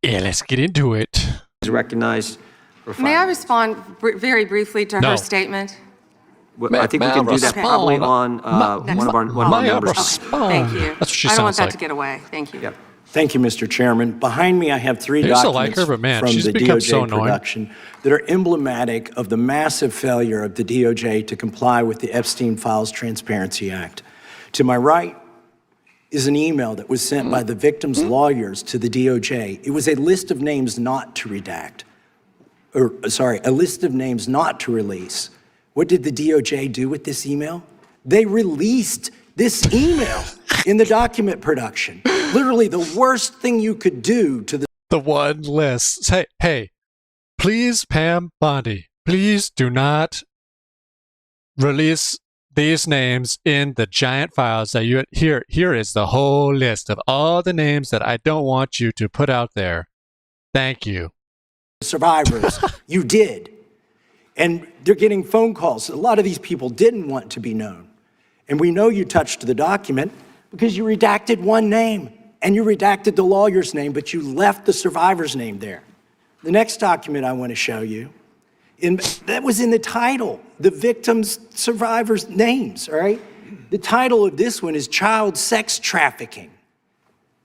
Yeah, let's get into it. Is recognized for 5 May I minutes. respond very briefly to No. her statement? Well, I think we can do that probably on one of our members. Respond. Thank you. That's what she I don't want sounds that to like. get away. Thank you. Yep. Thank you, Mr. Chairman. Behind me, I have three I used to like documents her, but man, from she's the become DOJ so annoying. production that are emblematic of the massive failure of the DOJ to comply with the Epstein Files Transparency Act. To my right is an email that was sent by the victims' lawyers to the DOJ. It was a list of names not to redact, a list of names not to release. What did the DOJ do with this email? They released this email in the document production. Literally the worst thing you could do to The one list. Hey, please, Pam Bondi, please do not release these names in the giant files that you here is the whole list of all the names that I don't want you to put out there. Thank you. survivors. You did. And they're getting phone calls. A lot of these people didn't want to be known. And we know you touched the document because you redacted one name and you redacted the lawyer's name, but you left the survivor's name there. The next document I want to show you, that was in the title, the victims' survivors' names, all right? The title of this one is Child Sex Trafficking,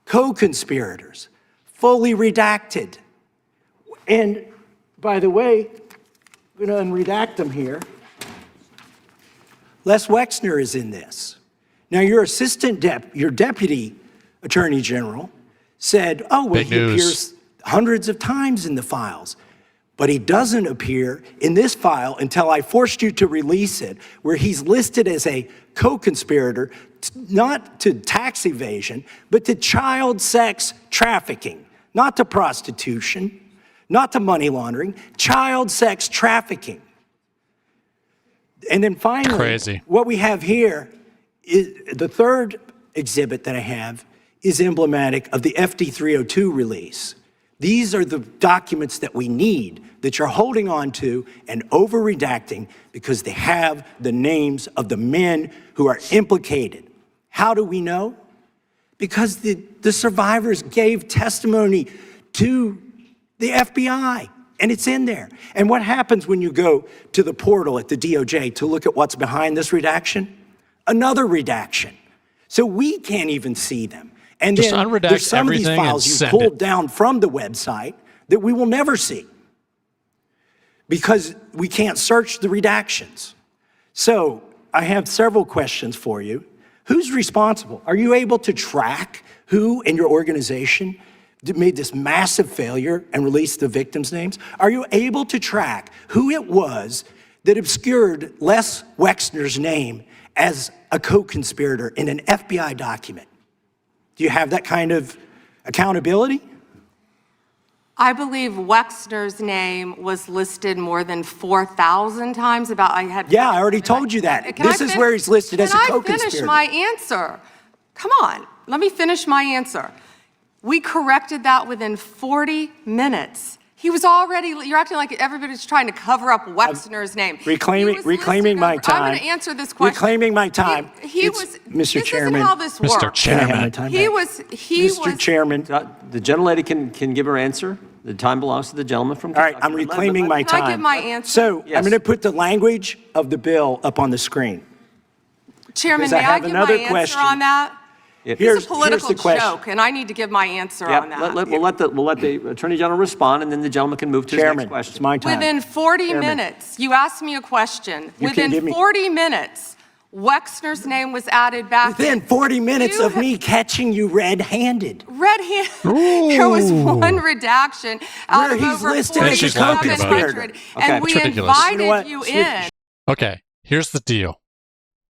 Co-Conspirators, fully redacted. And by the way, I'm going to unredact them here. Les Wexner is in this. Now, your your deputy attorney general said, oh, well, Big he news. appears hundreds of times in the files, but he doesn't appear in this file until I forced you to release it, where he's listed as a co-conspirator, not to tax evasion, but to child sex trafficking, not to prostitution, not to money laundering, child sex trafficking. And then finally, Crazy. What we have here is the third exhibit that I have is emblematic of the FD 302 release. These are the documents that we need that you're holding on to and over-redacting because they have the names of the men who are implicated. How do we know? Because the survivors gave testimony to the FBI, and it's in there. And what happens when you go to the portal at the DOJ to look at what's behind this redaction? Another redaction. So we can't even see them. And Just then unredact there's some of these everything files and you send pulled it. down from the website that we will never see because we can't search the redactions. So I have several questions for you. Who's responsible? Are you able to track who in your organization made this massive failure and released the victims' names? Are you able to track who it was that obscured Les Wexner's name as a co-conspirator in an FBI document? Do you have that kind of accountability? I believe Wexner's name was listed more than 4,000 times. Yeah, I already told you that. Can I This is where he's listed as a Can I co-conspirator. finish my answer? Come on, let me finish my answer. We corrected that within 40 minutes. He was already, you're acting like everybody's trying to cover up Wexner's name. Reclaiming my time. I'm going to answer this question. Reclaiming my time. He It's- was, Mr. this Chairman. isn't how this works. Mr. Can I have my Chairman. time He back? was, Mr. Chairman. The gentlelady can give her answer. The time belongs to the gentleman from All right, Kentucky. I'm reclaiming my Can I time. give my answer? So Yes. I'm going to put the language of the bill up on the screen. Chairman, because I may I have give my another answer question. on that? If- This is Here's a political the question. joke, and I need to give my answer Yeah, on that. we'll let the Attorney General respond, and then the gentleman can move to his next Chairman, question. it's my time. Within 40 Chairman. minutes, you asked me a question. You can give Within me- 40 minutes, Wexner's name was added back. Within 40 minutes You of me catching you red-handed. Red hand. There was one redaction out Where of he's over listed as a co-conspirator. 4,700, Okay. and we That's ridiculous. invited You know what? you Switch. in. Okay, here's the deal.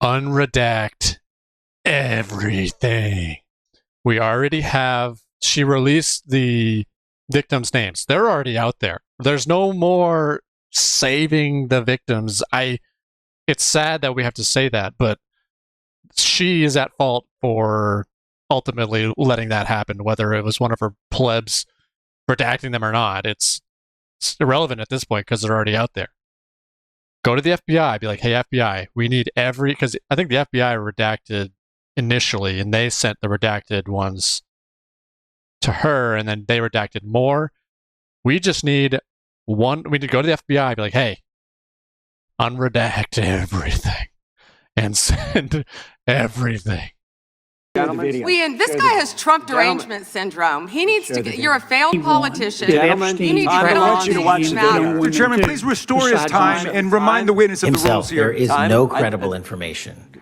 Unredact everything. We already have, she released the victims' names. They're already out there. There's no more saving the victims. It's sad that we have to say that, but she is at fault for ultimately letting that happen, whether it was one of her plebs redacting them or not. It's irrelevant at this point because they're already out there. Go to the FBI, be like, hey, FBI, we need because I think the FBI redacted initially, and they sent the redacted ones to her, and then they redacted more. We just need one. We need to go to the FBI and be like, hey, unredact everything and send everything. This guy has Trump derangement syndrome. He needs to get, you're a failed politician. You need to get on you to watch the video. Mr. Chairman, please restore his time and remind the witness of the rules here. There is no credible information.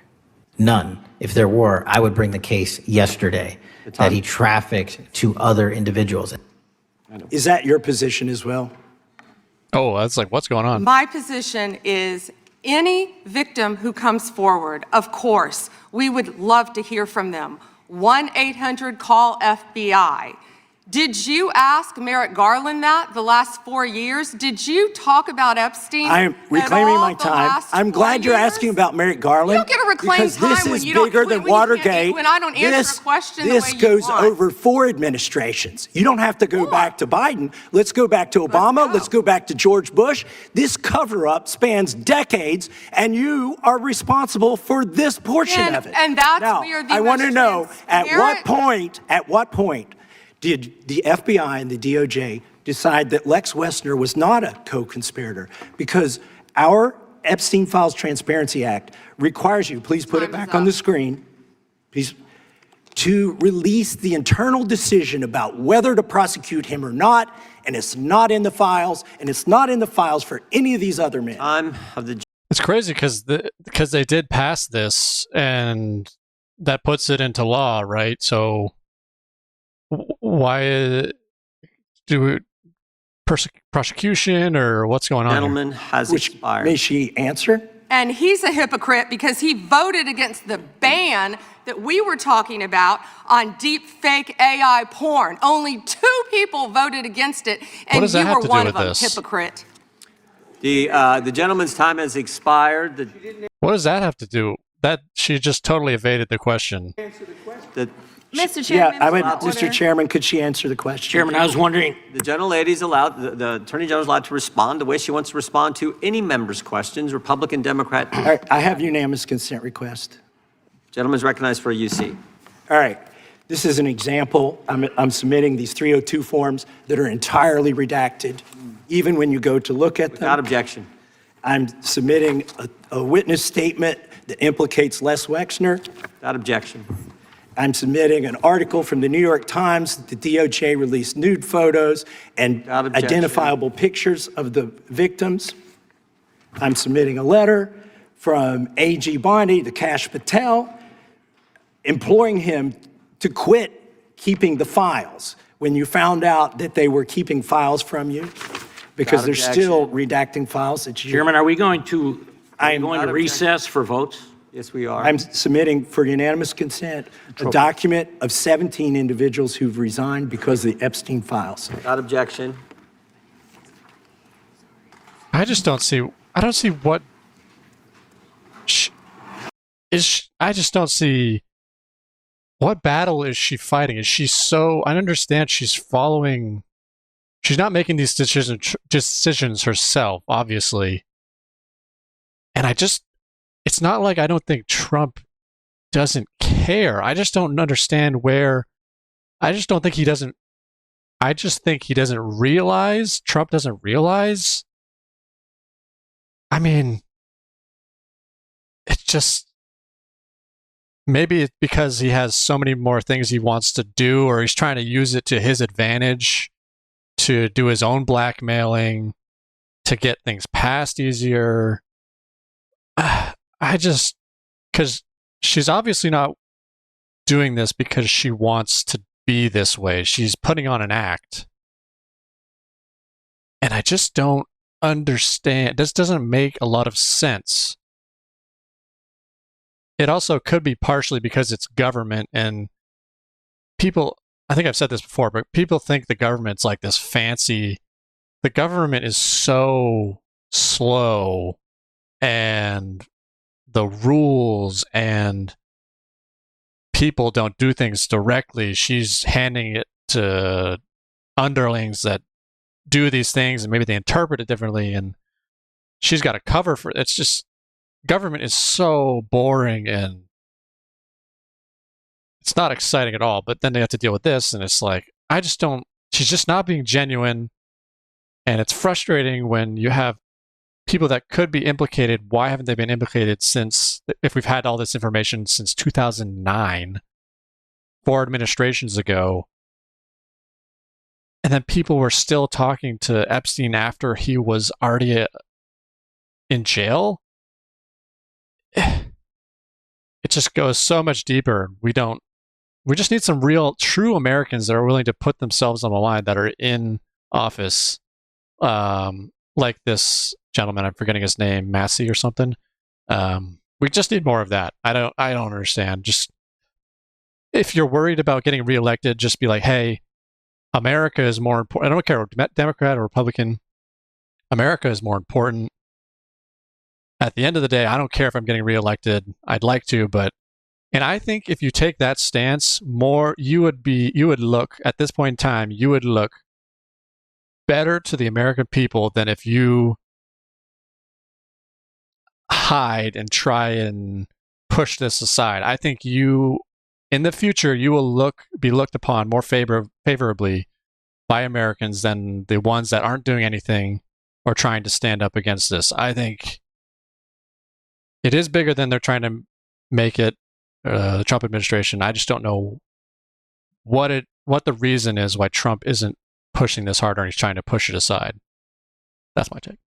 None. If there were, I would bring the case yesterday that he trafficked to other individuals. Is that your position as well? Oh, that's like, what's going on? My position is any victim who comes forward, of course, we would love to hear from them. 1-800-CALL-FBI. Did you ask Merrick Garland that the last 4 years? Did you talk about Epstein? I am reclaiming my time. I'm glad you're asking about Merrick Garland. You don't get to reclaim time because this is bigger than Watergate. When I don't answer a question the way you want. This goes over 4 administrations. You don't have to go back to Biden. Let's go back to Obama. Let's go back to George Bush. This cover-up spans decades, and you are responsible for this portion of it. And that's now, where the I want to know at what point did the FBI and the DOJ decide that Lex Wessner was not a co-conspirator? Because our Epstein Files Transparency Act requires you, please put it back on the screen, please, to release the internal decision about whether to prosecute him or not, and it's not in the files, and it's not in the files for any of these other men. It's crazy because they did pass this, and that puts it into law, right? So why do prosecution or what's going on? Gentleman has expired. May she answer? And he's a hypocrite because he voted against the ban that we were talking about on deep fake AI porn. Only 2 people voted against it, and you were one of them, hypocrite. The gentleman's time has expired. What does that have to do? That she just totally evaded the question. Mr. Chairman, Mr. Chairman, could she answer the question? Chairman, I was wondering. The gentlelady's allowed, the Attorney General's allowed to respond the way she wants to respond to any member's questions, Republican, Democrat. All right, I have unanimous consent request. Gentleman's recognized for a UC. All right, this is an example. I'm submitting these 302 forms that are entirely redacted, even when you go to look at them. Without objection. I'm submitting a witness statement that implicates Les Wexner. Without objection. I'm submitting an article from the New York Times that the DOJ released nude photos and identifiable pictures of the victims. I'm submitting a letter from A.G. Bondi to Kash Patel, imploring him to quit keeping the files when you found out that they were keeping files from you, because they're still redacting files that you... Chairman, are we going to recess for votes? Yes, we are. I'm submitting for unanimous consent a document of 17 individuals who've resigned because of the Epstein files. Without objection. I just don't see. I don't see what I just don't see what battle is she fighting. Is she so? I understand she's following. She's not making these decisions herself, obviously. And it's not like I don't think Trump doesn't care. I just don't understand where. I just don't think he doesn't. I just think he doesn't realize. Trump doesn't realize. I mean, it's just. Maybe it's because he has so many more things he wants to do, or he's trying to use it to his advantage to do his own blackmailing, to get things passed easier. Because she's obviously not doing this because she wants to be this way. She's putting on an act. And I just don't understand. This doesn't make a lot of sense. It also could be partially because it's government, and people, I think I've said this before, but people think the government's like this fancy. The government is so slow, and the rules and people don't do things directly. She's handing it to underlings that do these things, and maybe they interpret it differently, and she's got to cover for it. It's just, government is so boring, and it's not exciting at all. But then they have to deal with this, and it's like, I just don't. She's just not being genuine, and it's frustrating when you have people that could be implicated. Why haven't they been implicated since? If we've had all this information since 2009, 4 administrations ago, and then people were still talking to Epstein after he was already in jail. It just goes so much deeper. We just need some real, true Americans that are willing to put themselves on the line, that are in office, like this gentleman. I'm forgetting his name, Massey or something. We just need more of that. I don't understand. Just, if you're worried about getting reelected, just be like, hey, America is more important. I don't care, Democrat or Republican. America is more important. At the end of the day, I don't care if I'm getting reelected. I'd like to, and I think if you take that stance, you would look, at this point in time, you would look better to the American people than if you hide and try and push this aside. I think in the future, you will be looked upon more favorably by Americans than the ones that aren't doing anything or trying to stand up against this. I think it is bigger than they're trying to make it, the Trump administration. I just don't know what the reason is why Trump isn't pushing this harder and he's trying to push it aside. That's my take.